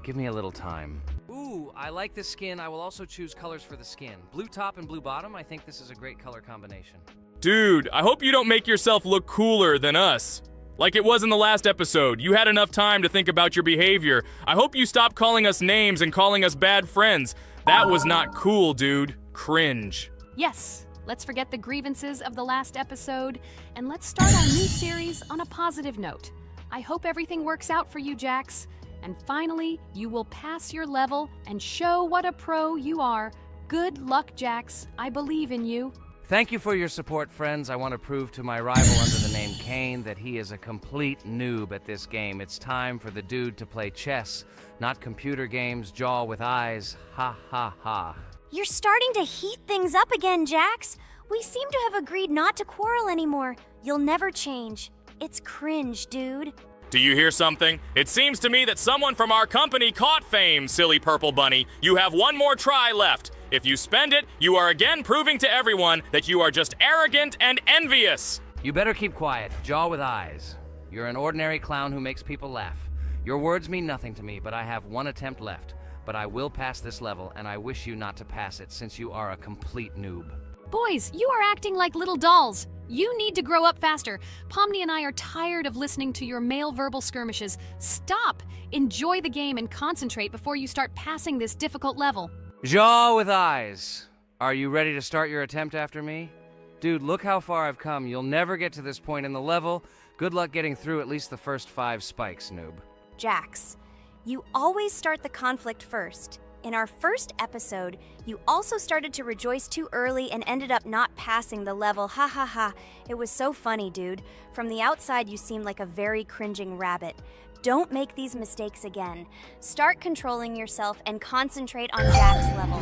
Give me a little time. Ooh, I like this skin. I will also choose colors for the skin. Blue top and blue bottom. I think this is a great color combination. Dude, I hope you don't make yourself look cooler than us. Like it was in the last episode. You had enough time to think about your behavior. I hope you stop calling us names and calling us bad friends. That was not cool, dude. Cringe. Yes, let's forget the grievances of the last episode, and let's start our new series on a positive note. I hope everything works out for you, Jax. And finally, you will pass your level and show what a pro you are. Good luck, Jax. I believe in you. Thank you for your support, friends. I want to prove to my rival under the name Kane that he is a complete noob at this game. It's time for the dude to play chess, not computer games, jaw with eyes. Ha ha ha. You're starting to heat things up again, Jax. We seem to have agreed not to quarrel anymore. You'll never change. It's cringe, dude. Do you hear something? It seems to me that someone from our company caught fame, silly purple bunny. You have one more try left. If you spend it, you are again proving to everyone that you are just arrogant and envious. You better keep quiet, jaw with eyes. You're an ordinary clown who makes people laugh. Your words mean nothing to me, but I have one attempt left. But I will pass this level, and I wish you not to pass it since you are a complete noob. Boys, you are acting like little dolls. You need to grow up faster. Pomni and I are tired of listening to your male verbal skirmishes. Stop! Enjoy the game and concentrate before you start passing this difficult level. Jaw with eyes. Are you ready to start your attempt after me? Dude, look how far I've come. You'll never get to this point in the level. Good luck getting through at least the first 5 spikes, noob. Jax, you always start the conflict first. In our first episode, you also started to rejoice too early and ended up not passing the level. Ha ha ha. It was so funny, dude. From the outside, you seemed like a very cringing rabbit. Don't make these mistakes again. Start controlling yourself and concentrate on Jax's level.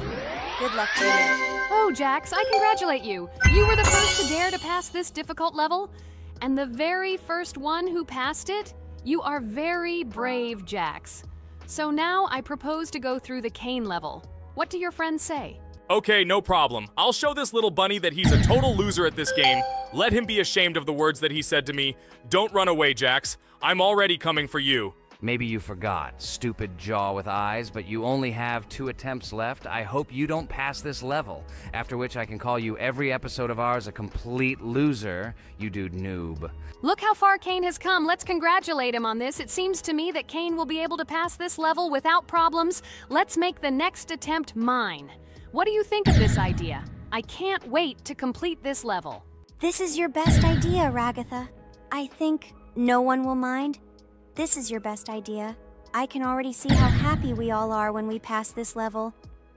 Good luck to you. Oh, Jax, I congratulate you. You were the first to dare to pass this difficult level, and the very first one who passed it. You are very brave, Jax. So now I propose to go through the Kane level. What do your friends say? Okay, no problem. I'll show this little bunny that he's a total loser at this game. Let him be ashamed of the words that he said to me. Don't run away, Jax. I'm already coming for you. Maybe you forgot, stupid jaw with eyes, but you only have 2 attempts left. I hope you don't pass this level, after which I can call you every episode of ours a complete loser, you dude noob. Look how far Kane has come. Let's congratulate him on this. It seems to me that Kane will be able to pass this level without problems. Let's make the next attempt mine. What do you think of this idea? I can't wait to complete this level. This is your best idea, Ragatha. I think no one will mind. This is your best idea. I can already see how happy we all are when we pass this level.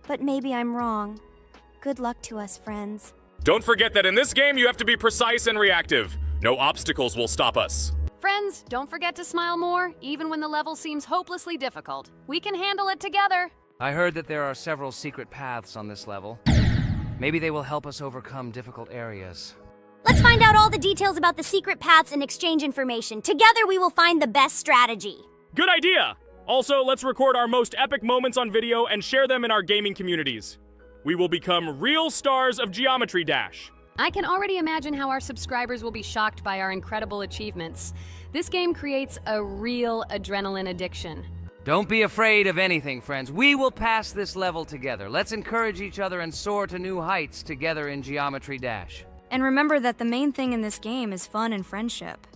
But maybe I'm wrong. Good luck to us, friends. Don't forget that in this game you have to be precise and reactive. No obstacles will stop us. Friends, don't forget to smile more, even when the level seems hopelessly difficult. We can handle it together. I heard that there are several secret paths on this level. Maybe they will help us overcome difficult areas. Let's find out all the details about the secret paths and exchange information. Together we will find the best strategy. Good idea! Also, let's record our most epic moments on video and share them in our gaming communities. We will become real stars of Geometry Dash. I can already imagine how our subscribers will be shocked by our incredible achievements. This game creates a real adrenaline addiction. Don't be afraid of anything, friends. We will pass this level together. Let's encourage each other and soar to new heights together in Geometry Dash. And remember that the main thing in this game is fun and friendship.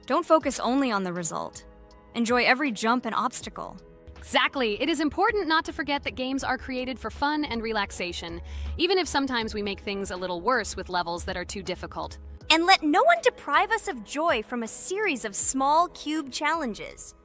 Don't focus only on the result. Enjoy every jump and obstacle. Exactly. It is important not to forget that games are created for fun and relaxation, even if sometimes we make things a little worse with levels that are too difficult. And let no one deprive us of joy from a series of small cube challenges.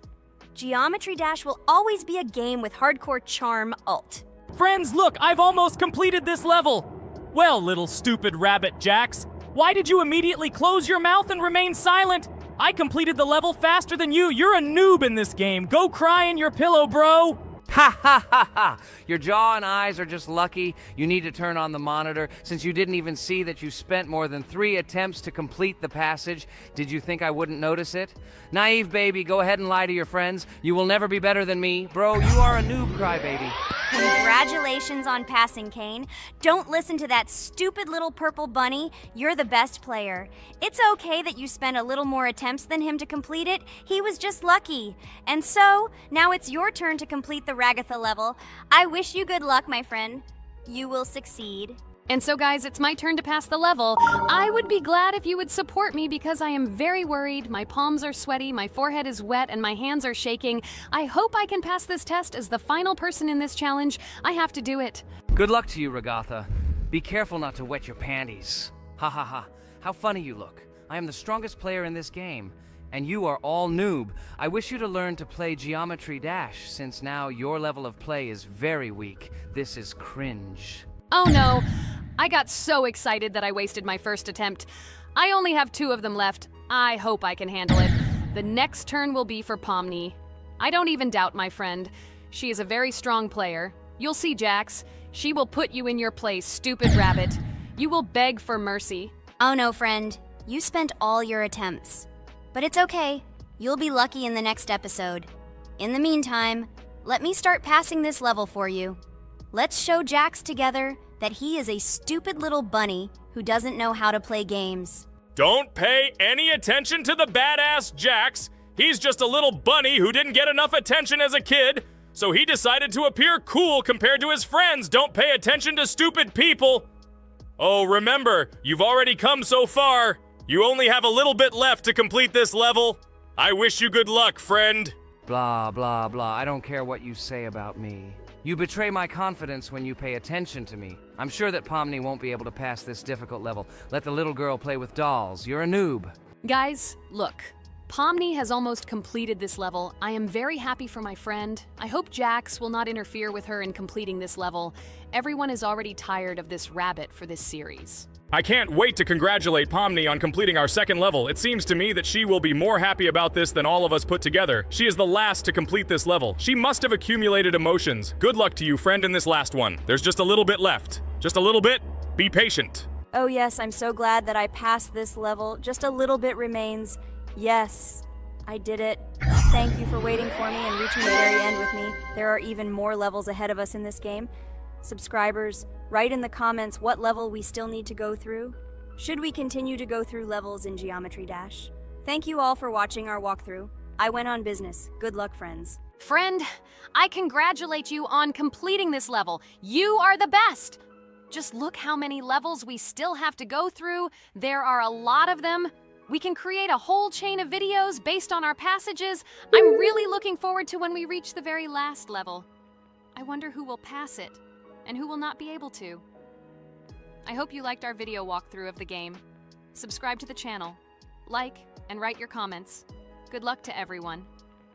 Geometry Dash will always be a game with hardcore charm ult. Friends, look, I've almost completed this level. Well, little stupid rabbit Jax, why did you immediately close your mouth and remain silent? I completed the level faster than you. You're a noob in this game. Go cry in your pillow, bro. Ha ha ha ha! Your jaw and eyes are just lucky. You need to turn on the monitor since you didn't even see that you spent more than 3 attempts to complete the passage. Did you think I wouldn't notice it? Naive baby, go ahead and lie to your friends. You will never be better than me. Bro, you are a noob crybaby. Congratulations on passing, Kane. Don't listen to that stupid little purple bunny. You're the best player. It's okay that you spent a little more attempts than him to complete it. He was just lucky. And so, now it's your turn to complete the Ragatha level. I wish you good luck, my friend. You will succeed. And so, guys, it's my turn to pass the level. I would be glad if you would support me because I am very worried. My palms are sweaty, my forehead is wet, and my hands are shaking. I hope I can pass this test as the final person in this challenge. I have to do it. Good luck to you, Ragatha. Be careful not to wet your panties. Ha ha ha. How funny you look. I am the strongest player in this game. And you are all noob. I wish you to learn to play Geometry Dash, since now your level of play is very weak. This is cringe. Oh no, I got so excited that I wasted my first attempt. I only have 2 of them left. I hope I can handle it. The next turn will be for Pomni. I don't even doubt my friend. She is a very strong player. You'll see, Jax. She will put you in your place, stupid rabbit. You will beg for mercy. Oh no, friend. You spent all your attempts. But it's okay. You'll be lucky in the next episode. In the meantime, let me start passing this level for you. Let's show Jax together that he is a stupid little bunny who doesn't know how to play games. Don't pay any attention to the badass Jax. He's just a little bunny who didn't get enough attention as a kid, so he decided to appear cool compared to his friends. Don't pay attention to stupid people. Oh, remember, you've already come so far. You only have a little bit left to complete this level. I wish you good luck, friend. Blah, blah, blah. I don't care what you say about me. You betray my confidence when you pay attention to me. I'm sure that Pomni won't be able to pass this difficult level. Let the little girl play with dolls. You're a noob. Guys, look. Pomni has almost completed this level. I am very happy for my friend. I hope Jax will not interfere with her in completing this level. Everyone is already tired of this rabbit for this series. I can't wait to congratulate Pomni on completing our second level. It seems to me that she will be more happy about this than all of us put together. She is the last to complete this level. She must have accumulated emotions. Good luck to you, friend, in this last one. There's just a little bit left. Just a little bit. Be patient. Oh yes, I'm so glad that I passed this level. Just a little bit remains. Yes, I did it. Thank you for waiting for me and reaching the very end with me. There are even more levels ahead of us in this game. Subscribers, write in the comments what level we still need to go through. Should we continue to go through levels in Geometry Dash? Thank you all for watching our walkthrough. I went on business. Good luck, friends. Friend, I congratulate you on completing this level. You are the best. Just look how many levels we still have to go through. There are a lot of them. We can create a whole chain of videos based on our passages. I'm really looking forward to when we reach the very last level. I wonder who will pass it and who will not be able to. I hope you liked our video walkthrough of the game. Subscribe to the channel, like, and write your comments. Good luck to everyone,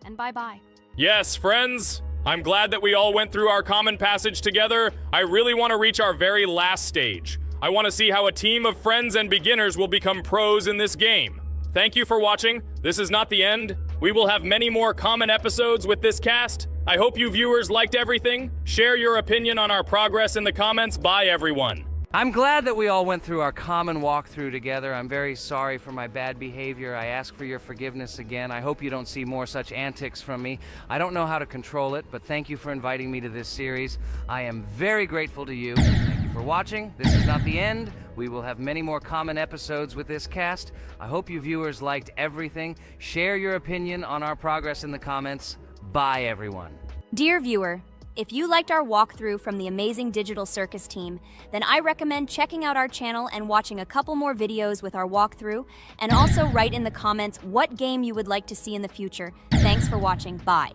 and bye-bye. Yes, friends. I'm glad that we all went through our common passage together. I really want to reach our very last stage. I want to see how a team of friends and beginners will become pros in this game. Thank you for watching. This is not the end. We will have many more common episodes with this cast. I hope you viewers liked everything. Share your opinion on our progress in the comments. Bye, everyone. I'm glad that we all went through our common walkthrough together. I'm very sorry for my bad behavior. I ask for your forgiveness again. I hope you don't see more such antics from me. I don't know how to control it, but thank you for inviting me to this series. I am very grateful to you. Thank you for watching. This is not the end. We will have many more common episodes with this cast. I hope you viewers liked everything. Share your opinion on our progress in the comments. Bye, everyone. Dear viewer, if you liked our walkthrough from the amazing Digital Circus team, then I recommend checking out our channel and watching a couple more videos with our walkthrough, and also write in the comments what game you would like to see in the future. Thanks for watching. Bye.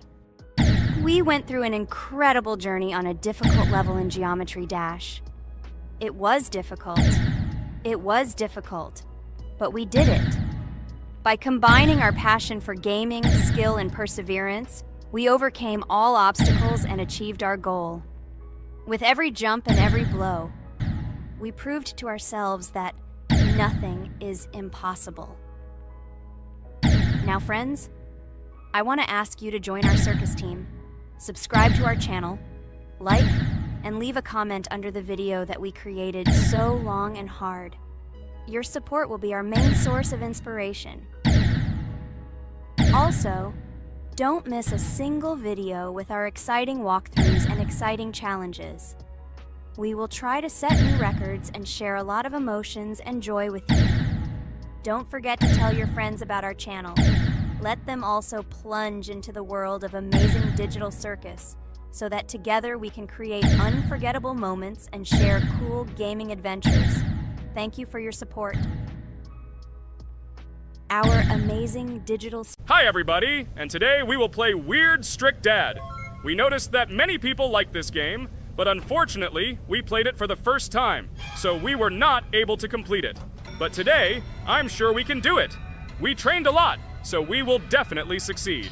We went through an incredible journey on a difficult level in Geometry Dash. It was difficult. It was difficult. But we did it. By combining our passion for gaming, skill, and perseverance, we overcame all obstacles and achieved our goal. With every jump and every blow, we proved to ourselves that nothing is impossible. Now, friends, I want to ask you to join our circus team, subscribe to our channel, like, and leave a comment under the video that we created so long and hard. Your support will be our main source of inspiration. Also, Don't miss a single video with our exciting walkthroughs and exciting challenges. We will try to set new records and share a lot of emotions and joy with you. Don't forget to tell your friends about our channel. Let them also plunge into the world of amazing digital circus so that together we can create unforgettable moments and share cool gaming adventures. Thank you for your support. Our amazing digital... Hi everybody, and today we will play Weird Strict Dad. We noticed that many people like this game, but unfortunately, we played it for the first time, so we were not able to complete it. But today, I'm sure we can do it. We trained a lot, so we will definitely succeed.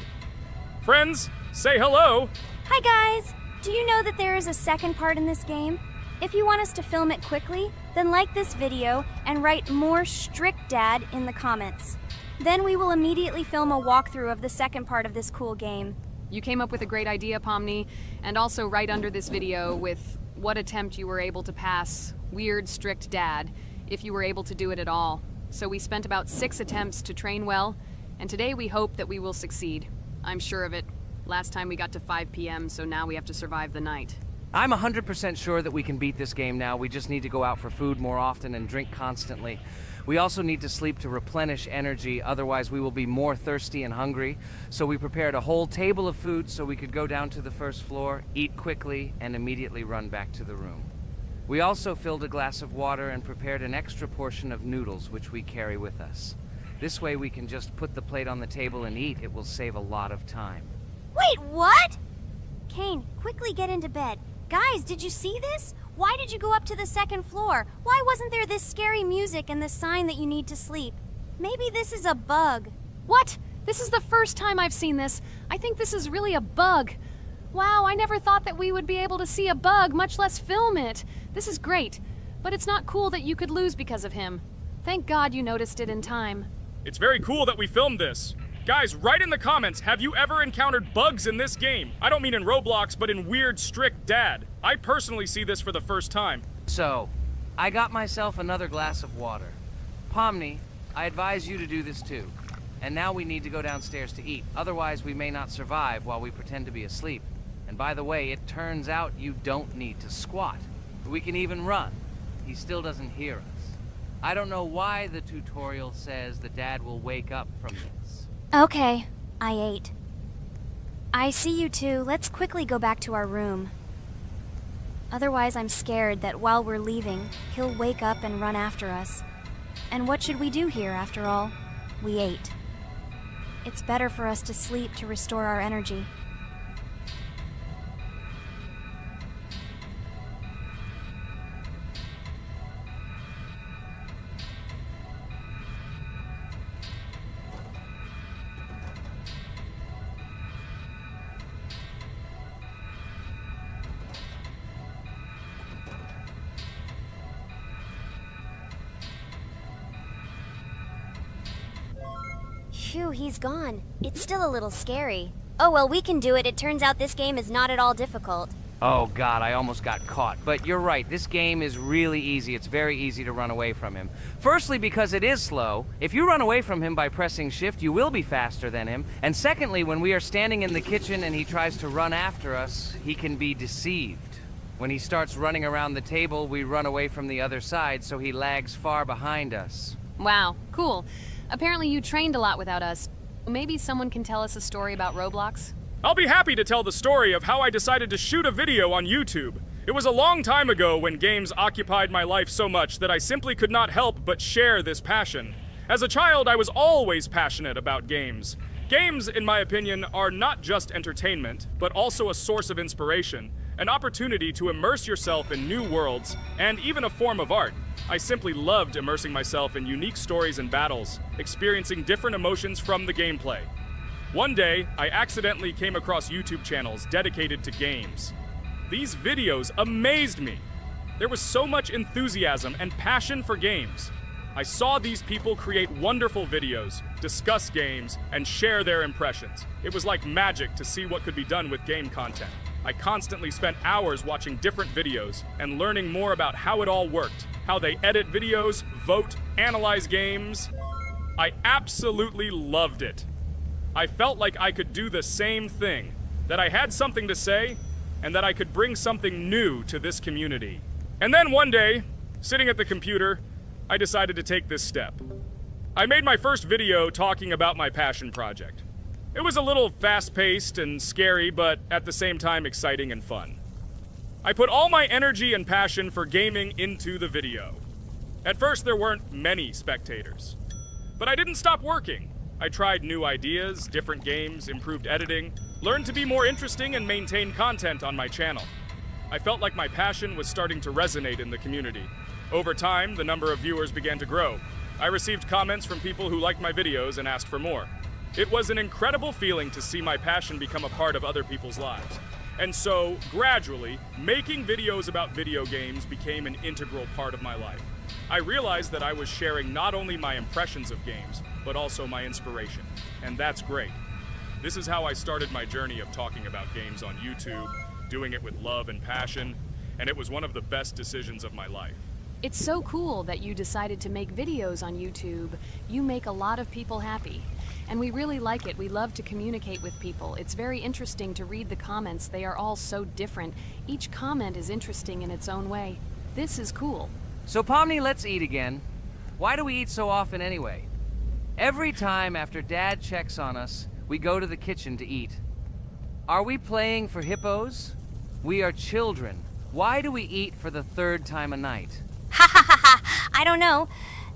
Friends, say hello. Hi guys! Do you know that there is a second part in this game? If you want us to film it quickly, then like this video and write more Strict Dad in the comments. Then we will immediately film a walkthrough of the second part of this cool game. You came up with a great idea, Pomni, and also right under this video with what attempt you were able to pass Weird Strict Dad, if you were able to do it at all. So we spent about 6 attempts to train well, and today we hope that we will succeed. I'm sure of it. Last time we got to 5 p.m., so now we have to survive the night. I'm 100% sure that we can beat this game now. We just need to go out for food more often and drink constantly. We also need to sleep to replenish energy, otherwise we will be more thirsty and hungry. So we prepared a whole table of food so we could go down to the first floor, eat quickly, and immediately run back to the room. We also filled a glass of water and prepared an extra portion of noodles, which we carry with us. This way we can just put the plate on the table and eat. It will save a lot of time. Wait, what? Kane, quickly get into bed. Guys, did you see this? Why did you go up to the second floor? Why wasn't there this scary music and the sign that you need to sleep? Maybe this is a bug. What? This is the first time I've seen this. I think this is really a bug. Wow, I never thought that we would be able to see a bug, much less film it. This is great, but it's not cool that you could lose because of him. Thank God you noticed it in time. It's very cool that we filmed this. Guys, write in the comments, have you ever encountered bugs in this game? I don't mean in Roblox, but in Weird Strict Dad. I personally see this for the first time. So, I got myself another glass of water. Pomni, I advise you to do this too. And now we need to go downstairs to eat. Otherwise, we may not survive while we pretend to be asleep. And by the way, it turns out you don't need to squat. We can even run. He still doesn't hear us. I don't know why the tutorial says that Dad will wake up from this. Okay, I ate. I see you two. Let's quickly go back to our room. Otherwise, I'm scared that while we're leaving, he'll wake up and run after us. And what should we do here, after all? We ate. It's better for us to sleep to restore our energy. Phew, he's gone. It's still a little scary. Oh well, we can do it. It turns out this game is not at all difficult. Oh God, I almost got caught. But you're right, this game is really easy. It's very easy to run away from him. Firstly, because it is slow. If you run away from him by pressing shift, you will be faster than him. And secondly, when we are standing in the kitchen and he tries to run after us, he can be deceived. When he starts running around the table, we run away from the other side, so he lags far behind us. Wow, cool. Apparently you trained a lot without us. Maybe someone can tell us a story about Roblox? I'll be happy to tell the story of how I decided to shoot a video on YouTube. It was a long time ago when games occupied my life so much that I simply could not help but share this passion. As a child, I was always passionate about games. Games, in my opinion, are not just entertainment, but also a source of inspiration, an opportunity to immerse yourself in new worlds, and even a form of art. I simply loved immersing myself in unique stories and battles, experiencing different emotions from the gameplay. One day, I accidentally came across YouTube channels dedicated to games. These videos amazed me. There was so much enthusiasm and passion for games. I saw these people create wonderful videos, discuss games, and share their impressions. It was like magic to see what could be done with game content. I constantly spent hours watching different videos and learning more about how it all worked, how they edit videos, vote, analyze games. I absolutely loved it. I felt like I could do the same thing, that I had something to say, and that I could bring something new to this community. And then one day, sitting at the computer, I decided to take this step. I made my first video talking about my passion project. It was a little fast-paced and scary, but at the same time exciting and fun. I put all my energy and passion for gaming into the video. At first, there weren't many spectators. But I didn't stop working. I tried new ideas, different games, improved editing, learned to be more interesting, and maintain content on my channel. I felt like my passion was starting to resonate in the community. Over time, the number of viewers began to grow. I received comments from people who liked my videos and asked for more. It was an incredible feeling to see my passion become a part of other people's lives. And so, gradually, making videos about video games became an integral part of my life. I realized that I was sharing not only my impressions of games, but also my inspiration. And that's great. This is how I started my journey of talking about games on YouTube, doing it with love and passion, and it was one of the best decisions of my life. It's so cool that you decided to make videos on YouTube. You make a lot of people happy. And we really like it. We love to communicate with people. It's very interesting to read the comments. They are all so different. Each comment is interesting in its own way. This is cool. So Pomni, let's eat again. Why do we eat so often anyway? Every time after Dad checks on us, we go to the kitchen to eat. Are we playing for hippos? We are children. Why do we eat for the third time a night? Ha ha ha ha! I don't know.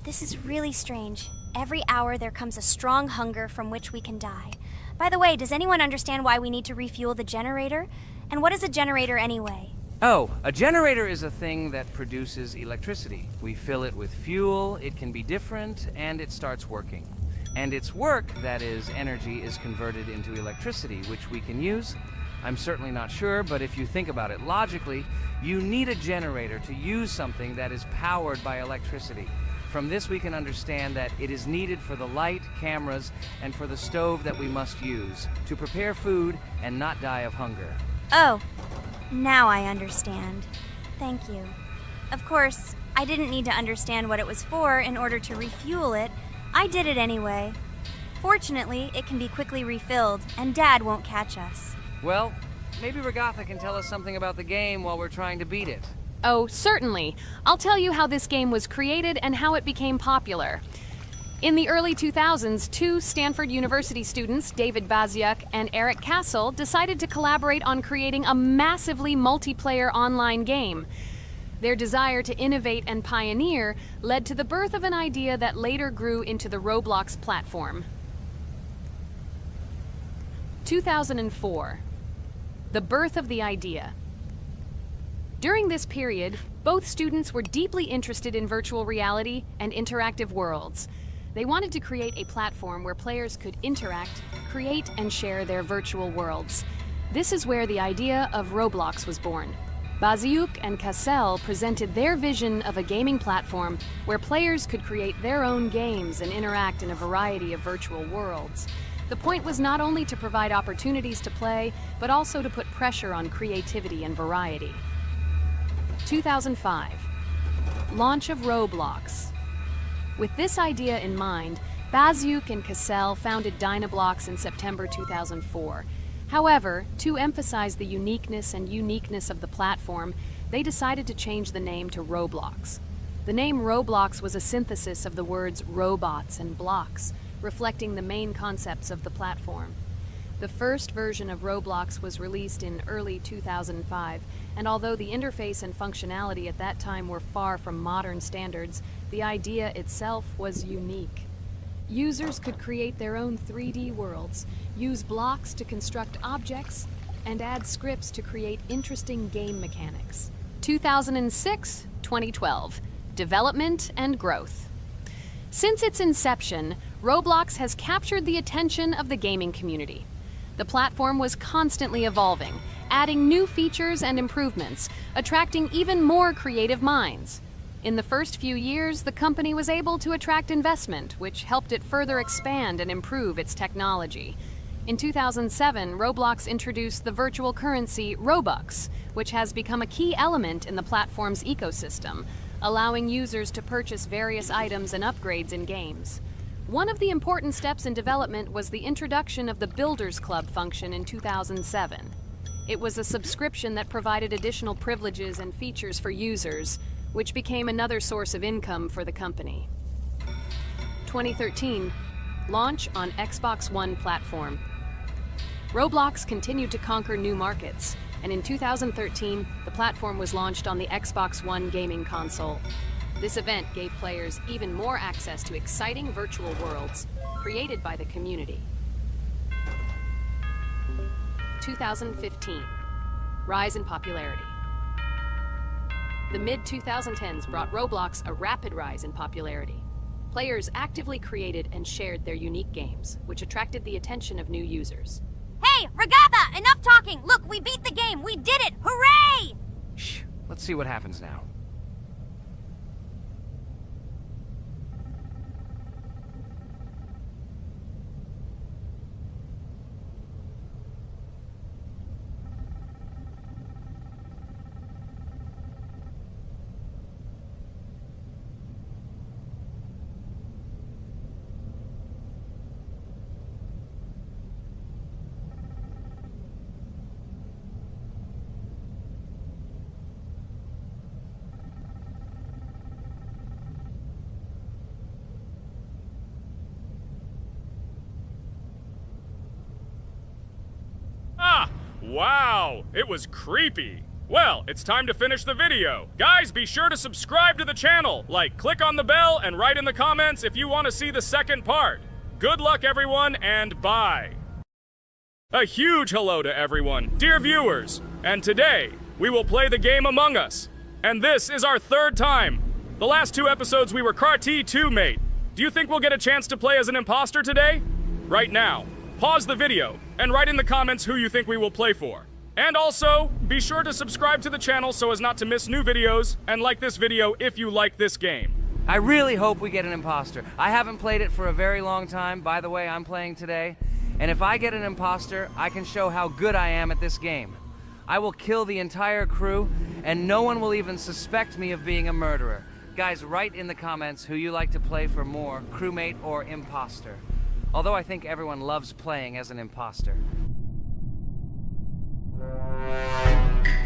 This is really strange. Every hour there comes a strong hunger from which we can die. By the way, does anyone understand why we need to refuel the generator? And what is a generator anyway? Oh, a generator is a thing that produces electricity. We fill it with fuel, it can be different, and it starts working. And its work, that is, energy, is converted into electricity, which we can use. I'm certainly not sure, but if you think about it logically, you need a generator to use something that is powered by electricity. From this we can understand that it is needed for the light, cameras, and for the stove that we must use, to prepare food and not die of hunger. Oh, now I understand. Thank you. Of course, I didn't need to understand what it was for in order to refuel it. I did it anyway. Fortunately, it can be quickly refilled, and Dad won't catch us. Well, maybe Regatha can tell us something about the game while we're trying to beat it. Oh, certainly. I'll tell you how this game was created and how it became popular. In the early 2000s, two Stanford University students, David Baziuk and Eric Castle, decided to collaborate on creating a massively multiplayer online game. Their desire to innovate and pioneer led to the birth of an idea that later grew into the Roblox platform. 2004. The birth of the idea. During this period, both students were deeply interested in virtual reality and interactive worlds. They wanted to create a platform where players could interact, create, and share their virtual worlds. This is where the idea of Roblox was born. Baziuk and Cassell presented their vision of a gaming platform where players could create their own games and interact in a variety of virtual worlds. The point was not only to provide opportunities to play, but also to put pressure on creativity and variety. 2005. Launch of Roblox. With this idea in mind, Baziuk and Cassell founded Dynablocks in September 2004. However, to emphasize the uniqueness of the platform, they decided to change the name to Roblox. The name Roblox was a synthesis of the words robots and blocks, reflecting the main concepts of the platform. The first version of Roblox was released in early 2005, and although the interface and functionality at that time were far from modern standards, the idea itself was unique. Users could create their own 3D worlds, use blocks to construct objects, and add scripts to create interesting game mechanics. 2006-2012. Development and growth. Since its inception, Roblox has captured the attention of the gaming community. The platform was constantly evolving, adding new features and improvements, attracting even more creative minds. In the first few years, the company was able to attract investment, which helped it further expand and improve its technology. In 2007, Roblox introduced the virtual currency Robux, which has become a key element in the platform's ecosystem, allowing users to purchase various items and upgrades in games. One of the important steps in development was the introduction of the Builders Club function in 2007. It was a subscription that provided additional privileges and features for users, which became another source of income for the company. 2013, launch on Xbox One platform. Roblox continued to conquer new markets, and in 2013, the platform was launched on the Xbox One gaming console. This event gave players even more access to exciting virtual worlds created by the community. 2015, rise in popularity. The mid-2010s brought Roblox a rapid rise in popularity. Players actively created and shared their unique games, which attracted the attention of new users. Hey, Regatha, enough talking! Look, we beat the game! We did it! Hooray! Shh, let's see what happens now. Wow, it was creepy. Well, it's time to finish the video. Guys, be sure to subscribe to the channel, click on the bell, and write in the comments if you want to see the second part. Good luck, everyone, and bye. A huge hello to everyone, dear viewers. And today, we will play the game Among Us. And this is our third time. The last 2 episodes we were CAR-T 2 mate. Do you think we'll get a chance to play as an imposter today? Right now, pause the video and write in the comments who you think we will play for. And also, be sure to subscribe to the channel so as not to miss new videos, and like this video if you like this game. I really hope we get an imposter. I haven't played it for a very long time. By the way, I'm playing today. And if I get an imposter, I can show how good I am at this game. I will kill the entire crew, and no one will even suspect me of being a murderer. Guys, write in the comments who you like to play for more, crewmate or imposter. Although I think everyone loves playing as an imposter.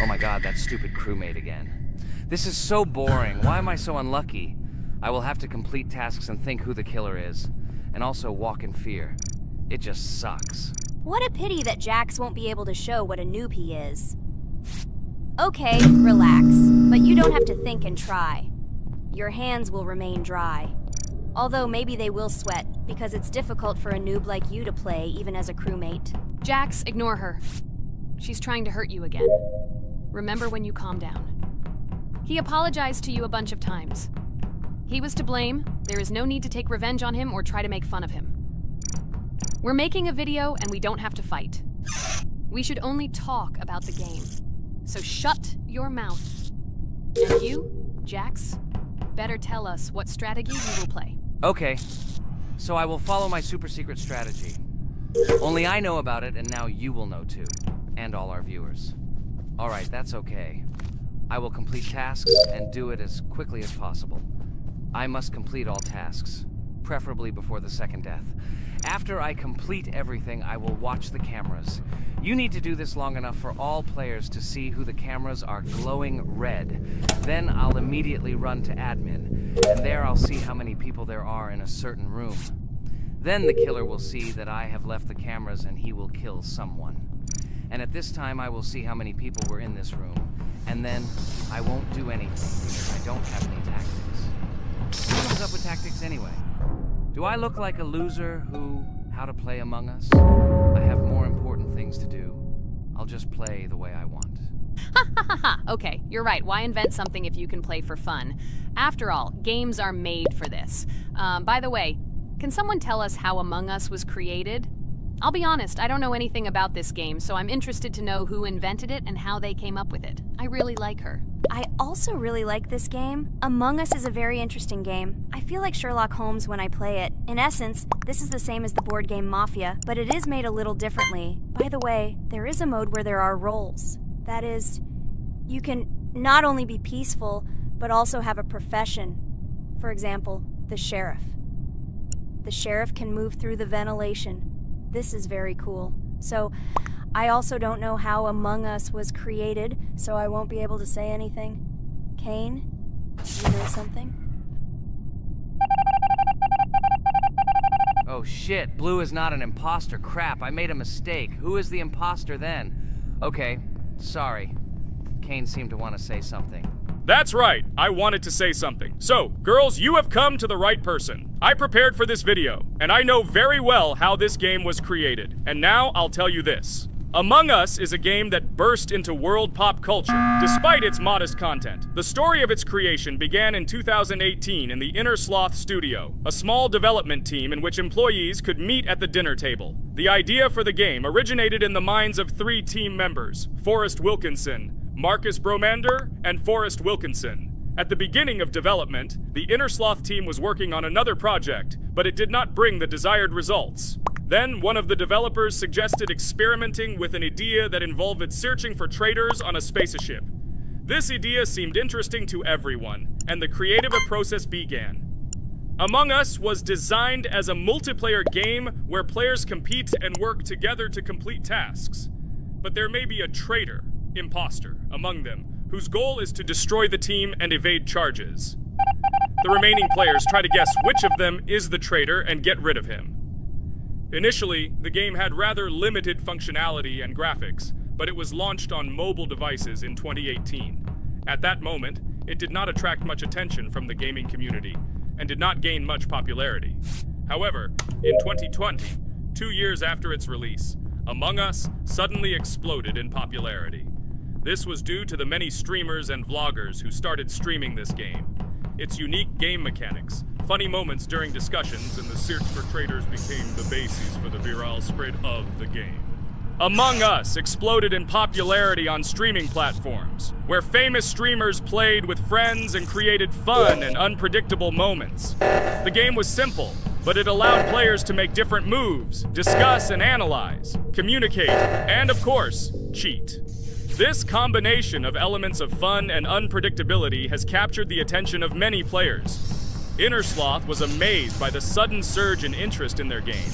Oh my god, that stupid crewmate again. This is so boring. Why am I so unlucky? I will have to complete tasks and think who the killer is. And also walk in fear. It just sucks. What a pity that Jax won't be able to show what a noob he is. Okay, relax. But you don't have to think and try. Your hands will remain dry. Although maybe they will sweat, because it's difficult for a noob like you to play, even as a crewmate. Jax, ignore her. She's trying to hurt you again. Remember when you calm down. He apologized to you a bunch of times. He was to blame. There is no need to take revenge on him or try to make fun of him. We're making a video and we don't have to fight. We should only talk about the game. So shut your mouth. And you, Jax, better tell us what strategy you will play. Okay, so I will follow my super secret strategy. Only I know about it, and now you will know too. And all our viewers. Alright, that's okay. I will complete tasks and do it as quickly as possible. I must complete all tasks, preferably before the second death. After I complete everything, I will watch the cameras. You need to do this long enough for all players to see who the cameras are glowing red. Then I'll immediately run to admin, and there I'll see how many people there are in a certain room. Then the killer will see that I have left the cameras and he will kill someone. And at this time I will see how many people were in this room. And then I won't do anything because I don't have any tactics. Who comes up with tactics anyway? Do I look like a loser who, how to play Among Us? I have more important things to do. I'll just play the way I want. Ha ha ha ha! Okay, you're right. Why invent something if you can play for fun? After all, games are made for this. By the way, can someone tell us how Among Us was created? I'll be honest, I don't know anything about this game, so I'm interested to know who invented it and how they came up with it. I really like her. I also really like this game. Among Us is a very interesting game. I feel like Sherlock Holmes when I play it. In essence, this is the same as the board game Mafia, but it is made a little differently. By the way, there is a mode where there are roles. That is, you can not only be peaceful, but also have a profession. For example, the sheriff. The sheriff can move through the ventilation. This is very cool. So, I also don't know how Among Us was created, so I won't be able to say anything. Kane, you know something? Oh shit, Blue is not an imposter. Crap, I made a mistake. Who is the imposter then? Okay, sorry. Kane seemed to want to say something. That's right, I wanted to say something. So, girls, you have come to the right person. I prepared for this video, and I know very well how this game was created. And now I'll tell you this. Among Us is a game that burst into world pop culture, despite its modest content. The story of its creation began in 2018 in the Inner Sloth Studio, a small development team in which employees could meet at the dinner table. The idea for the game originated in the minds of 3 team members, Forrest Wilkinson, Marcus Bromander, and Forrest Wilkinson. At the beginning of development, the Inner Sloth team was working on another project, but it did not bring the desired results. Then, one of the developers suggested experimenting with an idea that involved searching for traitors on a spaceship. This idea seemed interesting to everyone, and the creative process began. Among Us was designed as a multiplayer game where players compete and work together to complete tasks. But there may be a traitor, imposter, among them, whose goal is to destroy the team and evade charges. The remaining players try to guess which of them is the traitor and get rid of him. Initially, the game had rather limited functionality and graphics, but it was launched on mobile devices in 2018. At that moment, it did not attract much attention from the gaming community, and did not gain much popularity. However, in 2020, 2 years after its release, Among Us suddenly exploded in popularity. This was due to the many streamers and vloggers who started streaming this game. Its unique game mechanics, funny moments during discussions, and the search for traitors became the basis for the viral spread of the game. Among Us exploded in popularity on streaming platforms, where famous streamers played with friends and created fun and unpredictable moments. The game was simple, but it allowed players to make different moves, discuss and analyze, communicate, and of course, cheat. This combination of elements of fun and unpredictability has captured the attention of many players. Inner Sloth was amazed by the sudden surge in interest in their game,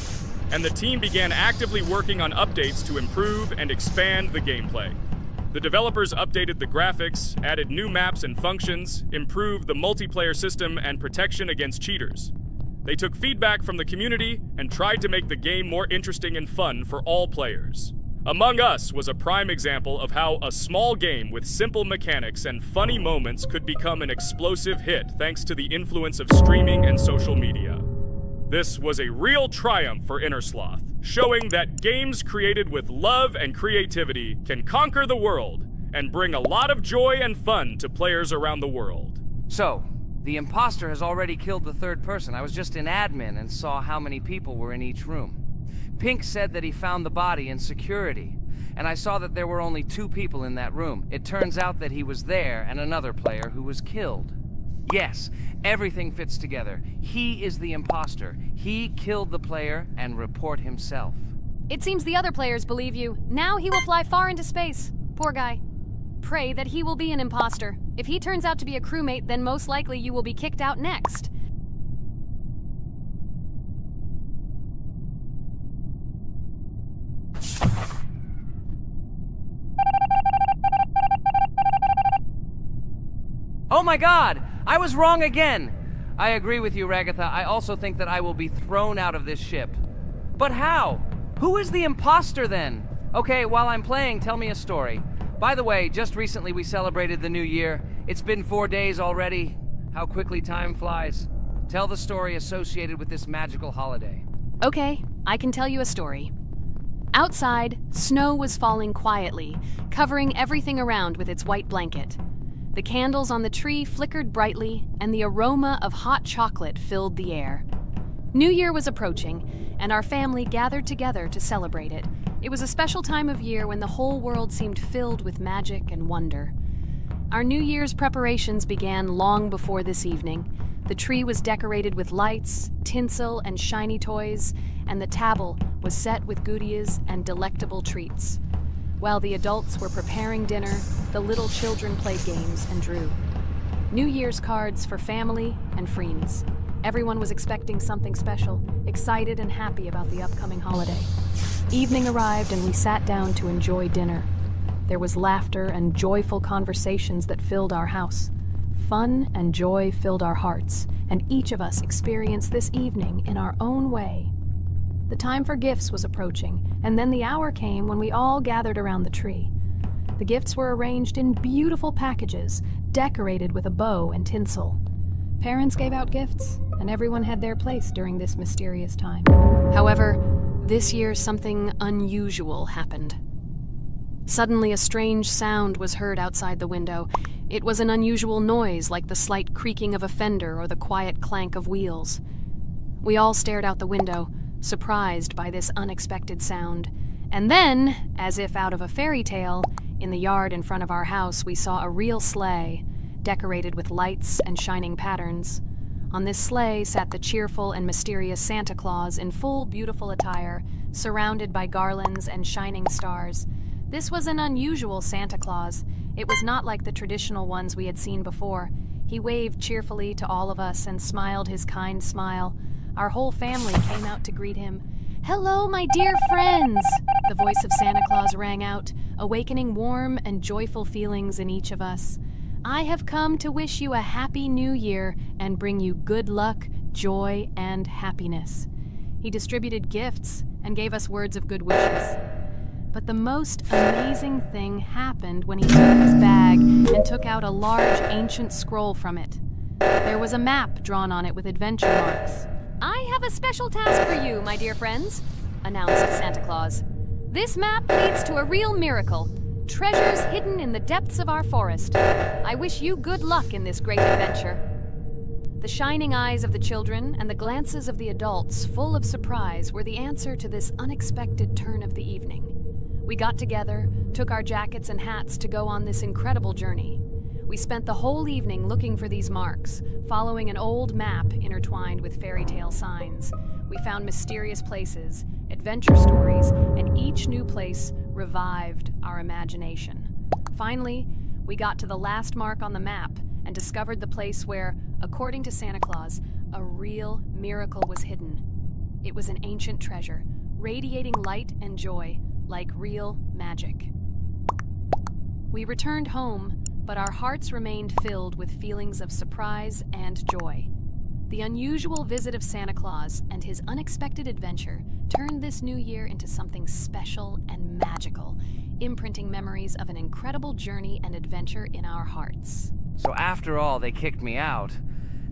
and the team began actively working on updates to improve and expand the gameplay. The developers updated the graphics, added new maps and functions, improved the multiplayer system and protection against cheaters. They took feedback from the community and tried to make the game more interesting and fun for all players. Among Us was a prime example of how a small game with simple mechanics and funny moments could become an explosive hit thanks to the influence of streaming and social media. This was a real triumph for Inner Sloth, showing that games created with love and creativity can conquer the world and bring a lot of joy and fun to players around the world. So, the imposter has already killed the third person. I was just in admin and saw how many people were in each room. Pink said that he found the body in security, and I saw that there were only 2 people in that room. It turns out that he was there and another player who was killed. Yes, everything fits together. He is the imposter. He killed the player and report himself. It seems the other players believe you. Now he will fly far into space. Poor guy. Pray that he will be an imposter. If he turns out to be a crewmate, then most likely you will be kicked out next. Oh my god! I was wrong again! I agree with you, Ragatha. I also think that I will be thrown out of this ship. But how? Who is the imposter then? Okay, while I'm playing, tell me a story. By the way, just recently we celebrated the new year. It's been 4 days already. How quickly time flies. Tell the story associated with this magical holiday. Okay, I can tell you a story. Outside, snow was falling quietly, covering everything around with its white blanket. The candles on the tree flickered brightly, and the aroma of hot chocolate filled the air. New Year was approaching, and our family gathered together to celebrate it. It was a special time of year when the whole world seemed filled with magic and wonder. Our New Year's preparations began long before this evening. The tree was decorated with lights, tinsel, and shiny toys, and the table was set with goodies and delectable treats. While the adults were preparing dinner, the little children played games and drew. New Year's cards for family and friends. Everyone was expecting something special, excited and happy about the upcoming holiday. Evening arrived and we sat down to enjoy dinner. There was laughter and joyful conversations that filled our house. Fun and joy filled our hearts, and each of us experienced this evening in our own way. The time for gifts was approaching, and then the hour came when we all gathered around the tree. The gifts were arranged in beautiful packages, decorated with a bow and tinsel. Parents gave out gifts, and everyone had their place during this mysterious time. However, this year something unusual happened. Suddenly, a strange sound was heard outside the window. It was an unusual noise, like the slight creaking of a fender or the quiet clank of wheels. We all stared out the window, surprised by this unexpected sound. And then, as if out of a fairy tale, in the yard in front of our house, we saw a real sleigh, decorated with lights and shining patterns. On this sleigh sat the cheerful and mysterious Santa Claus in full beautiful attire, surrounded by garlands and shining stars. This was an unusual Santa Claus. It was not like the traditional ones we had seen before. He waved cheerfully to all of us and smiled his kind smile. Our whole family came out to greet him. "Hello, my dear friends!" The voice of Santa Claus rang out, awakening warm and joyful feelings in each of us. "I have come to wish you a happy new year and bring you good luck, joy, and happiness." He distributed gifts and gave us words of good wishes. But the most amazing thing happened when he took his bag and took out a large ancient scroll from it. There was a map drawn on it with adventure marks. "I have a special task for you, my dear friends," announced Santa Claus. "This map leads to a real miracle. Treasures hidden in the depths of our forest. I wish you good luck in this great adventure." The shining eyes of the children and the glances of the adults, full of surprise, were the answer to this unexpected turn of the evening. We got together, took our jackets and hats to go on this incredible journey. We spent the whole evening looking for these marks, following an old map intertwined with fairy tale signs. We found mysterious places, adventure stories, and each new place revived our imagination. Finally, we got to the last mark on the map and discovered the place where, according to Santa Claus, a real miracle was hidden. It was an ancient treasure, radiating light and joy, like real magic. We returned home, but our hearts remained filled with feelings of surprise and joy. The unusual visit of Santa Claus and his unexpected adventure turned this new year into something special and magical, imprinting memories of an incredible journey and adventure in our hearts. So after all, they kicked me out,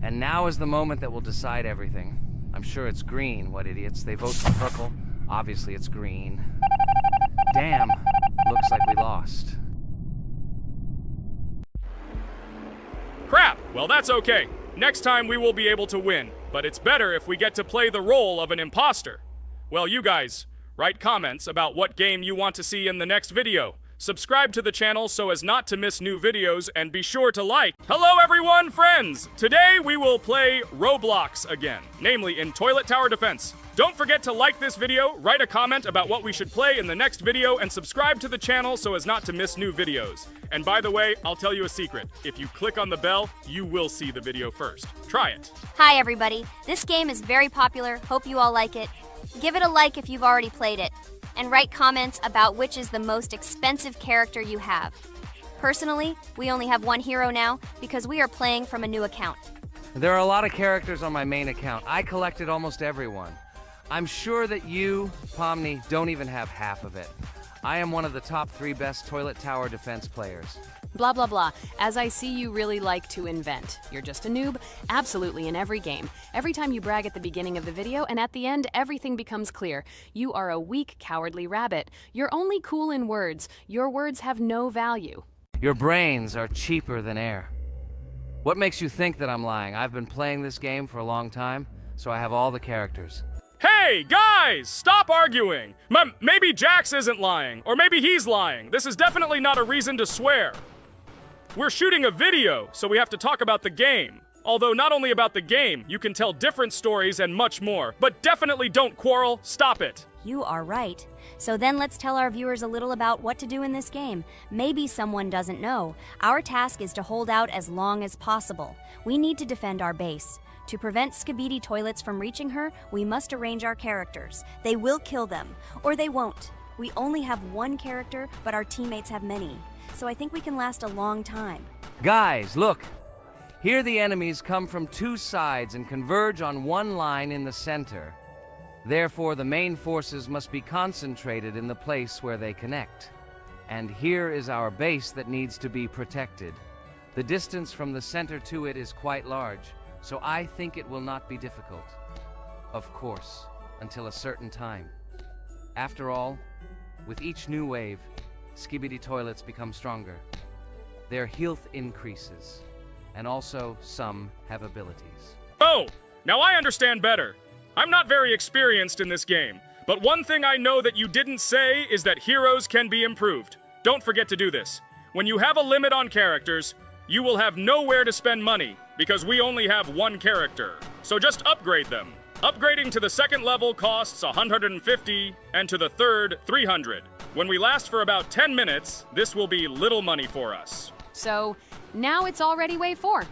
and now is the moment that will decide everything. I'm sure it's green, what idiots. They vote for purple. Obviously it's green. Damn, looks like we lost. Crap! Well, that's okay. Next time we will be able to win, but it's better if we get to play the role of an imposter. Well, you guys, write comments about what game you want to see in the next video. Subscribe to the channel so as not to miss new videos, and be sure to like. Hello everyone, friends! Today we will play Roblox again, namely in Toilet Tower Defense. Don't forget to like this video, write a comment about what we should play in the next video, and subscribe to the channel so as not to miss new videos. And by the way, I'll tell you a secret. If you click on the bell, you will see the video first. Try it. Hi everybody, this game is very popular, hope you all like it. Give it a like if you've already played it, and write comments about which is the most expensive character you have. Personally, we only have one hero now because we are playing from a new account. There are a lot of characters on my main account. I collected almost everyone. I'm sure that you, Pomni, don't even have half of it. I am one of the top 3 best Toilet Tower Defense players. Blah, blah, blah. As I see, you really like to invent. You're just a noob? Absolutely, in every game. Every time you brag at the beginning of the video, and at the end, everything becomes clear. You are a weak, cowardly rabbit. You're only cool in words. Your words have no value. Your brains are cheaper than air. What makes you think that I'm lying? I've been playing this game for a long time, so I have all the characters. Hey, guys! Stop arguing! Maybe Jax isn't lying, or maybe he's lying. This is definitely not a reason to swear. We're shooting a video, so we have to talk about the game. Although not only about the game, you can tell different stories and much more. But definitely don't quarrel. Stop it. You are right. So then let's tell our viewers a little about what to do in this game. Maybe someone doesn't know. Our task is to hold out as long as possible. We need to defend our base. To prevent Skibidi Toilets from reaching her, we must arrange our characters. They will kill them, or they won't. We only have one character, but our teammates have many. So I think we can last a long time. Guys, look! Here the enemies come from two sides and converge on one line in the center. Therefore, the main forces must be concentrated in the place where they connect. And here is our base that needs to be protected. The distance from the center to it is quite large, so I think it will not be difficult. Of course, until a certain time. After all, with each new wave, Skibidi Toilets become stronger. Their health increases, and also some have abilities. Oh, now I understand better. I'm not very experienced in this game, but one thing I know that you didn't say is that heroes can be improved. Don't forget to do this. When you have a limit on characters, you will have nowhere to spend money, because we only have one character. So just upgrade them. Upgrading to the second level costs 150, and to the third, 300. When we last for about 10 minutes, this will be little money for us. So, now it's already wave 4.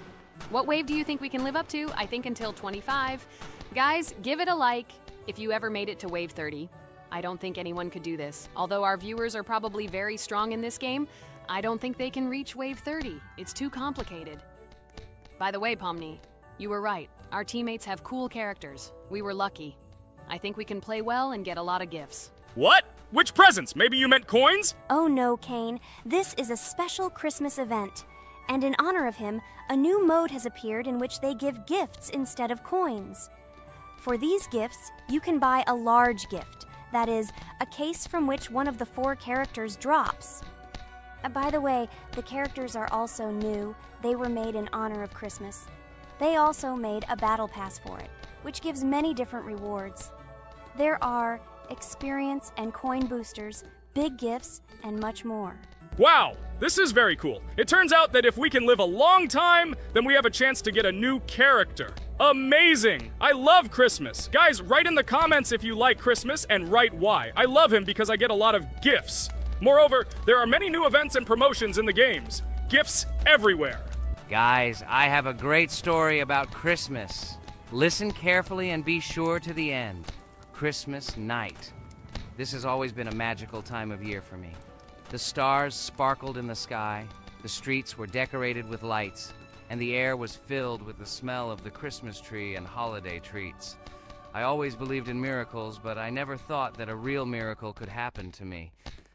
What wave do you think we can live up to? I think until 25. Guys, give it a like if you ever made it to wave 30. I don't think anyone could do this. Although our viewers are probably very strong in this game, I don't think they can reach wave 30. It's too complicated. By the way, Pomni, you were right. Our teammates have cool characters. We were lucky. I think we can play well and get a lot of gifts. What? Which presents? Maybe you meant coins? Oh no, Kane. This is a special Christmas event. And in honor of him, a new mode has appeared in which they give gifts instead of coins. For these gifts, you can buy a large gift. That is, a case from which one of the 4 characters drops. By the way, the characters are also new. They were made in honor of Christmas. They also made a battle pass for it, which gives many different rewards. There are experience and coin boosters, big gifts, and much more. Wow, this is very cool. It turns out that if we can live a long time, then we have a chance to get a new character. Amazing! I love Christmas. Guys, write in the comments if you like Christmas and write why. I love him because I get a lot of gifts. Moreover, there are many new events and promotions in the games. Gifts everywhere. Guys, I have a great story about Christmas. Listen carefully and be sure to the end. Christmas night. This has always been a magical time of year for me. The stars sparkled in the sky, the streets were decorated with lights, and the air was filled with the smell of the Christmas tree and holiday treats. I always believed in miracles, but I never thought that a real miracle could happen to me.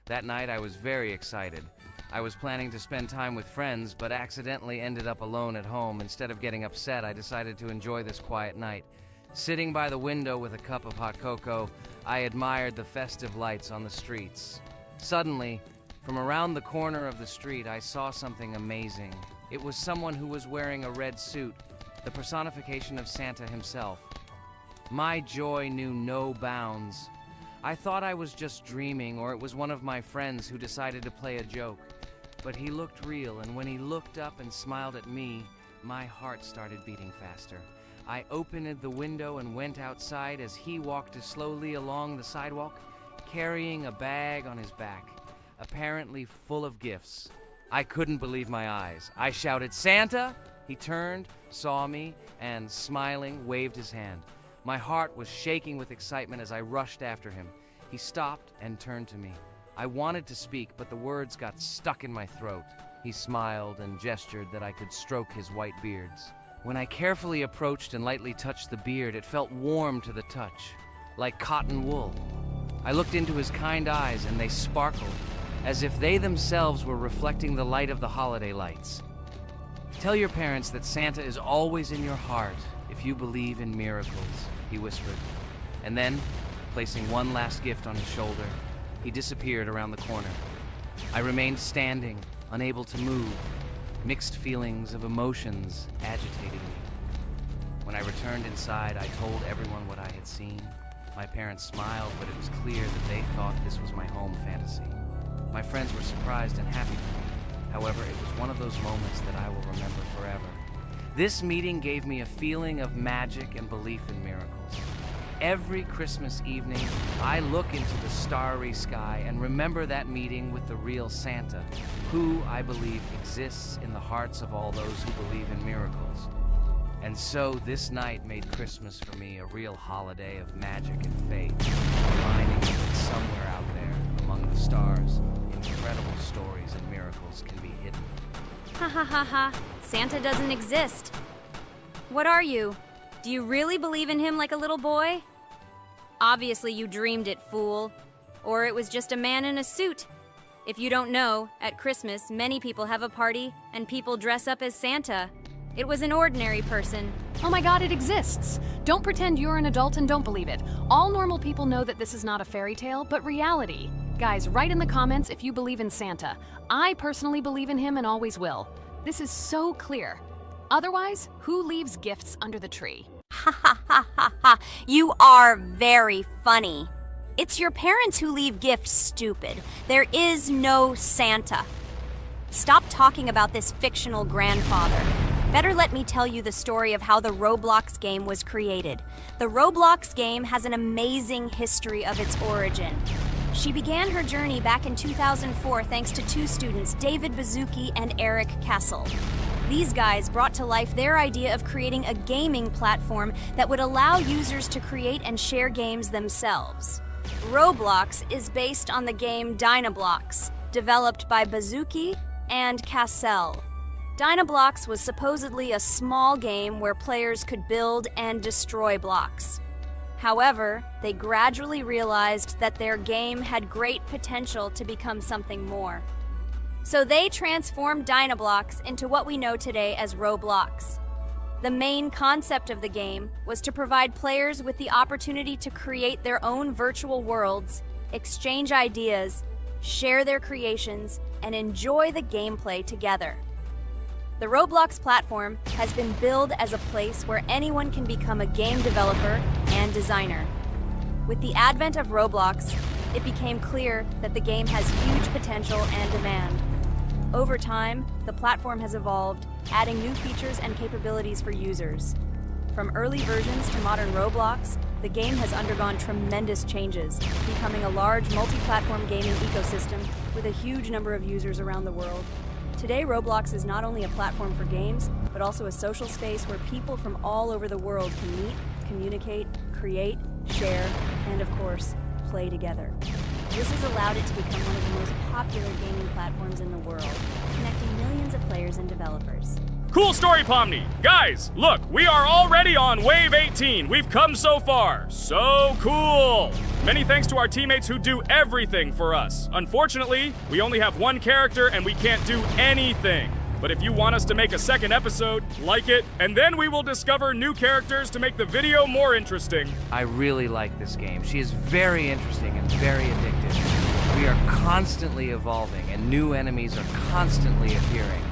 That night I was very excited. I was planning to spend time with friends, but accidentally ended up alone at home. Instead of getting upset, I decided to enjoy this quiet night. Sitting by the window with a cup of hot cocoa, I admired the festive lights on the streets. Suddenly, from around the corner of the street, I saw something amazing. It was someone who was wearing a red suit, the personification of Santa himself. My joy knew no bounds. I thought I was just dreaming, or it was one of my friends who decided to play a joke. But he looked real, and when he looked up and smiled at me, my heart started beating faster. I opened the window and went outside as he walked slowly along the sidewalk, carrying a bag on his back, apparently full of gifts. I couldn't believe my eyes. I shouted, "Santa!" He turned, saw me, and smiling, waved his hand. My heart was shaking with excitement as I rushed after him. He stopped and turned to me. I wanted to speak, but the words got stuck in my throat. He smiled and gestured that I could stroke his white beards. When I carefully approached and lightly touched the beard, it felt warm to the touch, like cotton wool. I looked into his kind eyes, and they sparkled, as if they themselves were reflecting the light of the holiday lights. "Tell your parents that Santa is always in your heart if you believe in miracles," he whispered. And then, placing one last gift on his shoulder, he disappeared around the corner. I remained standing, unable to move, mixed feelings of emotions agitating me. When I returned inside, I told everyone what I had seen. My parents smiled, but it was clear that they thought this was my home fantasy. My friends were surprised and happy for me. However, it was one of those moments that I will remember forever. This meeting gave me a feeling of magic and belief in miracles. Every Christmas evening, I look into the starry sky and remember that meeting with the real Santa, who, I believe, exists in the hearts of all those who believe in miracles. And so this night made Christmas for me a real holiday of magic and faith, reminding me that somewhere out there, among the stars, incredible stories and miracles can be hidden. Ha ha ha ha. Santa doesn't exist. What are you? Do you really believe in him like a little boy? Obviously you dreamed it, fool. Or it was just a man in a suit. If you don't know, at Christmas, many people have a party and people dress up as Santa. It was an ordinary person. Oh my god, it exists! Don't pretend you're an adult and don't believe it. All normal people know that this is not a fairy tale, but reality. Guys, write in the comments if you believe in Santa. I personally believe in him and always will. This is so clear. Otherwise, who leaves gifts under the tree? Ha ha ha ha ha. You are very funny. It's your parents who leave gifts, stupid. There is no Santa. Stop talking about this fictional grandfather. Better let me tell you the story of how the Roblox game was created. The Roblox game has an amazing history of its origin. She began her journey back in 2004 thanks to two students, David Bazuki and Eric Castle. These guys brought to life their idea of creating a gaming platform that would allow users to create and share games themselves. Roblox is based on the game Dynablox, developed by Bazuki and Castle. Dynablox was supposedly a small game where players could build and destroy blocks. However, they gradually realized that their game had great potential to become something more. So they transformed Dynablox into what we know today as Roblox. The main concept of the game was to provide players with the opportunity to create their own virtual worlds, exchange ideas, share their creations, and enjoy the gameplay together. The Roblox platform has been billed as a place where anyone can become a game developer and designer. With the advent of Roblox, it became clear that the game has huge potential and demand. Over time, the platform has evolved, adding new features and capabilities for users. From early versions to modern Roblox, the game has undergone tremendous changes, becoming a large multi-platform gaming ecosystem with a huge number of users around the world. Today, Roblox is not only a platform for games, but also a social space where people from all over the world can meet, communicate, create, share, and of course, play together. This has allowed it to become one of the most popular gaming platforms in the world, connecting millions of players and developers. Cool story, Pomni. Guys, look, we are already on Wave 18. We've come so far. So cool. Many thanks to our teammates who do everything for us. Unfortunately, we only have one character and we can't do anything. But if you want us to make a second episode, like it, and then we will discover new characters to make the video more interesting. I really like this game. She is very interesting and very addictive. We are constantly evolving and new enemies are constantly appearing.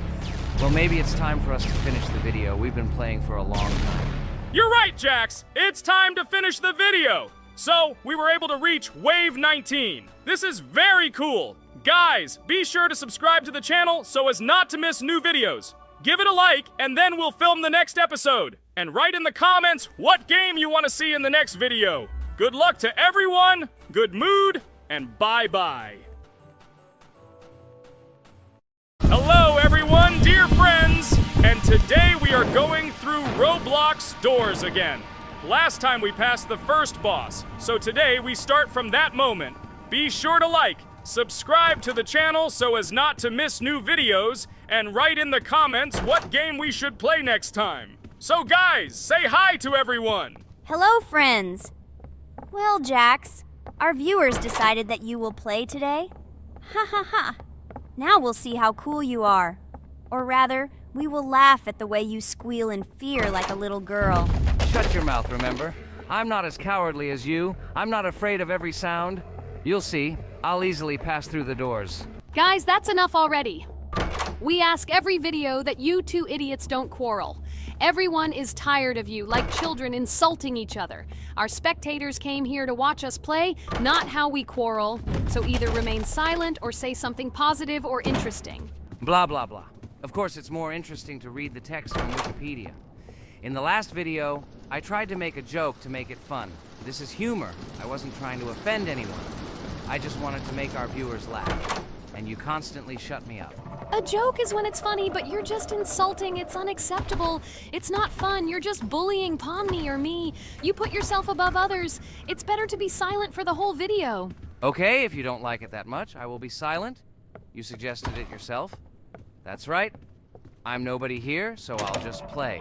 Well, maybe it's time for us to finish the video. We've been playing for a long time. You're right, Jax! It's time to finish the video! So, we were able to reach Wave 19. This is very cool! Guys, be sure to subscribe to the channel so as not to miss new videos. Give it a like, and then we'll film the next episode. And write in the comments what game you want to see in the next video. Good luck to everyone, good mood, and bye-bye. Hello everyone, dear friends! And today we are going through Roblox doors again. Last time we passed the first boss, so today we start from that moment. Be sure to like, subscribe to the channel so as not to miss new videos, and write in the comments what game we should play next time. So guys, say hi to everyone! Hello, friends. Well, Jax, our viewers decided that you will play today. Ha ha ha. Now we'll see how cool you are. Or rather, we will laugh at the way you squeal in fear like a little girl. Shut your mouth, remember? I'm not as cowardly as you. I'm not afraid of every sound. You'll see. I'll easily pass through the doors. Guys, that's enough already. We ask every video that you two idiots don't quarrel. Everyone is tired of you, like children insulting each other. Our spectators came here to watch us play, not how we quarrel. So either remain silent or say something positive or interesting. Blah, blah, blah. Of course, it's more interesting to read the text from Wikipedia. In the last video, I tried to make a joke to make it fun. This is humor. I wasn't trying to offend anyone. I just wanted to make our viewers laugh. And you constantly shut me up. A joke is when it's funny, but you're just insulting. It's unacceptable. It's not fun. You're just bullying Pomni or me. You put yourself above others. It's better to be silent for the whole video. Okay, if you don't like it that much, I will be silent. You suggested it yourself. That's right. I'm nobody here, so I'll just play.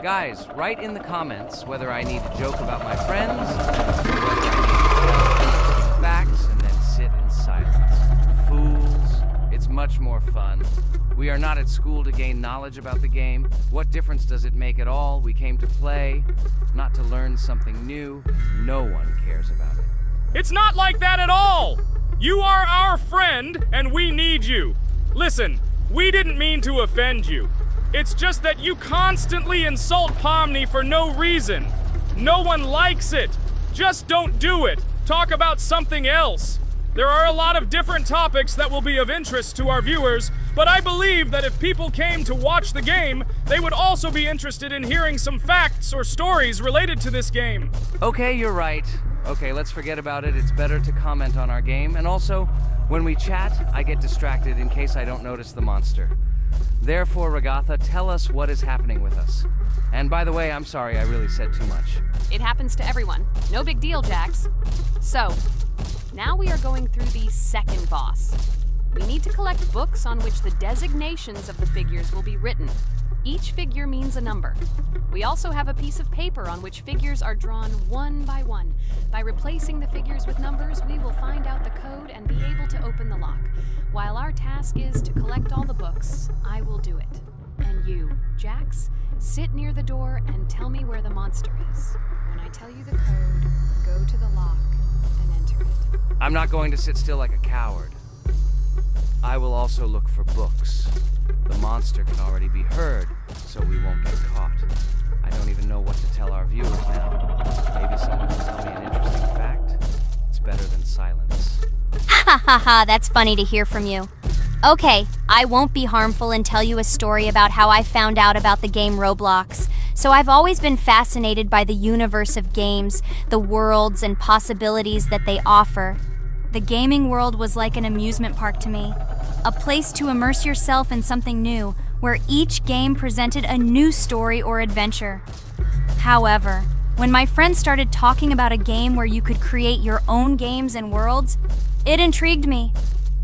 Guys, write in the comments whether I need to joke about my friends, or whether I need to tell facts and then sit in silence. Fools. It's much more fun. We are not at school to gain knowledge about the game. What difference does it make at all? We came to play, not to learn something new. No one cares about it. It's not like that at all! You are our friend, and we need you. Listen, we didn't mean to offend you. It's just that you constantly insult Pomni for no reason. No one likes it. Just don't do it. Talk about something else. There are a lot of different topics that will be of interest to our viewers, but I believe that if people came to watch the game, they would also be interested in hearing some facts or stories related to this game. Okay, you're right. Okay, let's forget about it. It's better to comment on our game. And also, when we chat, I get distracted in case I don't notice the monster. Therefore, Ragatha, tell us what is happening with us. And by the way, I'm sorry, I really said too much. It happens to everyone. No big deal, Jax. So, now we are going through the second boss. We need to collect books on which the designations of the figures will be written. Each figure means a number. We also have a piece of paper on which figures are drawn one by one. By replacing the figures with numbers, we will find out the code and be able to open the lock. While our task is to collect all the books, I will do it. And you, Jax, sit near the door and tell me where the monster is. When I tell you the code, go to the lock and enter it. I'm not going to sit still like a coward. I will also look for books. The monster can already be heard, so we won't get caught. I don't even know what to tell our viewers now. Maybe someone can tell me an interesting fact. It's better than silence. Ha ha ha, that's funny to hear from you. Okay, I won't be harmful and tell you a story about how I found out about the game Roblox. So I've always been fascinated by the universe of games, the worlds and possibilities that they offer. The gaming world was like an amusement park to me, a place to immerse yourself in something new, where each game presented a new story or adventure. However, when my friends started talking about a game where you could create your own games and worlds, it intrigued me.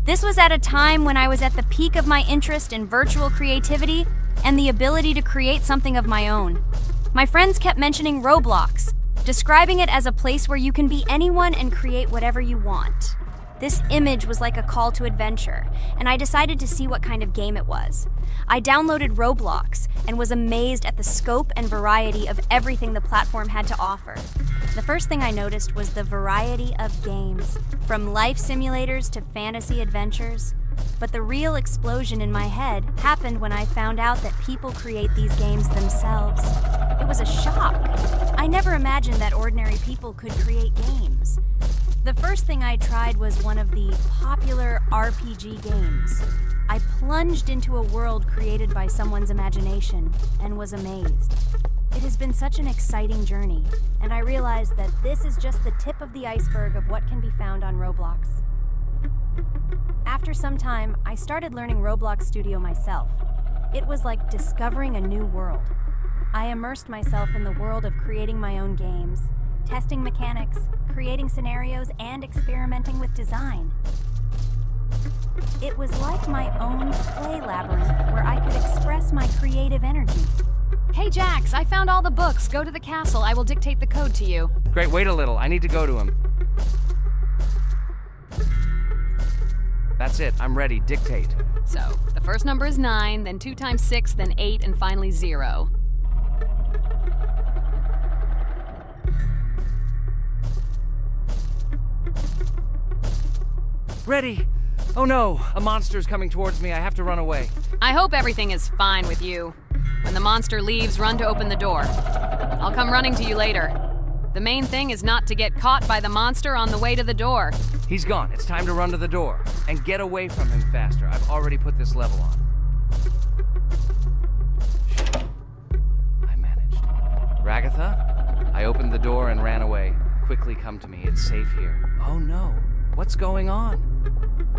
This was at a time when I was at the peak of my interest in virtual creativity and the ability to create something of my own. My friends kept mentioning Roblox, describing it as a place where you can be anyone and create whatever you want. This image was like a call to adventure, and I decided to see what kind of game it was. I downloaded Roblox and was amazed at the scope and variety of everything the platform had to offer. The first thing I noticed was the variety of games, from life simulators to fantasy adventures. But the real explosion in my head happened when I found out that people create these games themselves. It was a shock. I never imagined that ordinary people could create games. The first thing I tried was one of the popular RPG games. I plunged into a world created by someone's imagination and was amazed. It has been such an exciting journey, and I realized that this is just the tip of the iceberg of what can be found on Roblox. After some time, I started learning Roblox Studio myself. It was like discovering a new world. I immersed myself in the world of creating my own games, testing mechanics, creating scenarios, and experimenting with design. It was like my own play labyrinth where I could express my creative energy. Hey Jax, I found all the books. Go to the castle. I will dictate the code to you. Great, wait a little. I need to go to him. That's it. I'm ready. Dictate. So, the first number is 9, then 2 times 6, then 8, and finally 0. Ready! Oh no! A monster's coming towards me. I have to run away. I hope everything is fine with you. When the monster leaves, run to open the door. I'll come running to you later. The main thing is not to get caught by the monster on the way to the door. He's gone. It's time to run to the door. And get away from him faster. I've already put this level on. I managed. Ragatha? I opened the door and ran away. Quickly come to me. It's safe here. Oh no. What's going on?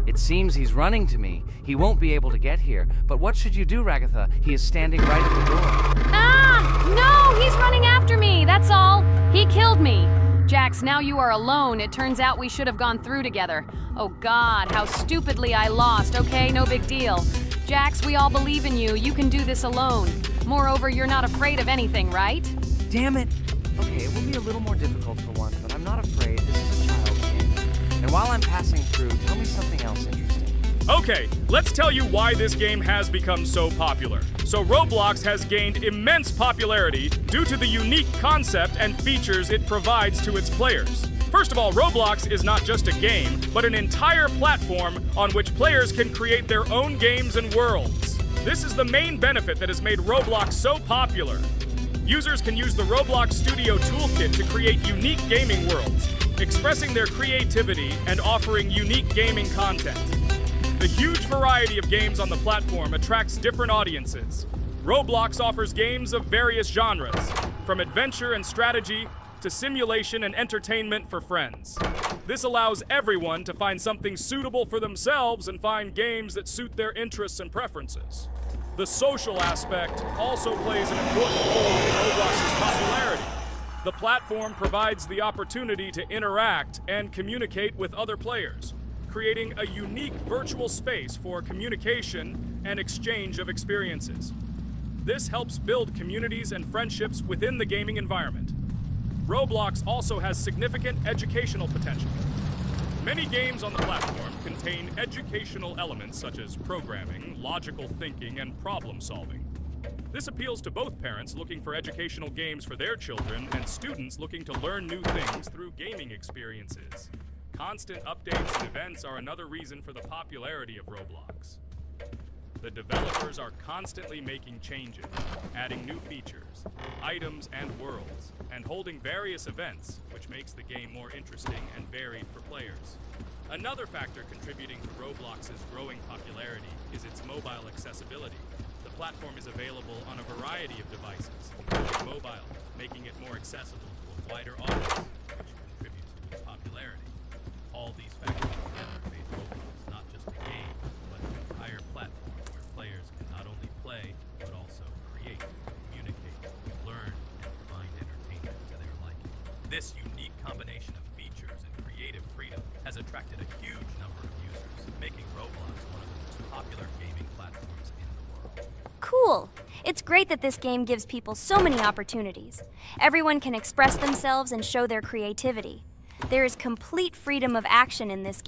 It seems he's running to me. He won't be able to get here. But what should you do, Ragatha? He is standing right at the door. Ah! No! He's running after me! That's all! He killed me! Jax, now you are alone. It turns out we should have gone through together. Oh God, how stupidly I lost. Okay, no big deal. Jax, we all believe in you. You can do this alone. Moreover, you're not afraid of anything, right? Damn it! Okay, it will be a little more difficult for once, but I'm not afraid. This is a child's game. And while I'm passing through, tell me something else interesting. Okay, let's tell you why this game has become so popular. So Roblox has gained immense popularity due to the unique concept and features it provides to its players. First of all, Roblox is not just a game, but an entire platform on which players can create their own games and worlds. This is the main benefit that has made Roblox so popular. Users can use the Roblox Studio Toolkit to create unique gaming worlds, expressing their creativity and offering unique gaming content. The huge variety of games on the platform attracts different audiences. Roblox offers games of various genres, from adventure and strategy to simulation and entertainment for friends. This allows everyone to find something suitable for themselves and find games that suit their interests and preferences. The social aspect also plays an important role in Roblox's popularity. The platform provides the opportunity to interact and communicate with other players, creating a unique virtual space for communication and exchange of experiences. This helps build communities and friendships within the gaming environment. Roblox also has significant educational potential. Many games on the platform contain educational elements such as programming, logical thinking, and problem solving. This appeals to both parents looking for educational games for their children and students looking to learn new things through gaming experiences. Constant updates and events are another reason for the popularity of Roblox. The developers are constantly making changes, adding new features, items, and worlds, and holding various events, which makes the game more interesting and varied for players. Another factor contributing to Roblox's growing popularity is its mobile accessibility. The platform is available on a variety of devices, including mobile, making it more accessible to a wider audience, which contributes to its popularity. All these factors together made Roblox not just a game, but an entire platform where players can not only play, but also create, communicate, learn, and find entertainment to their liking. This unique combination of features and creative freedom has attracted a huge number of users, making Roblox one of the most popular gaming platforms in the world. Cool! It's great that this game gives people so many opportunities. Everyone can express themselves and show their creativity. There is complete freedom of action in this game.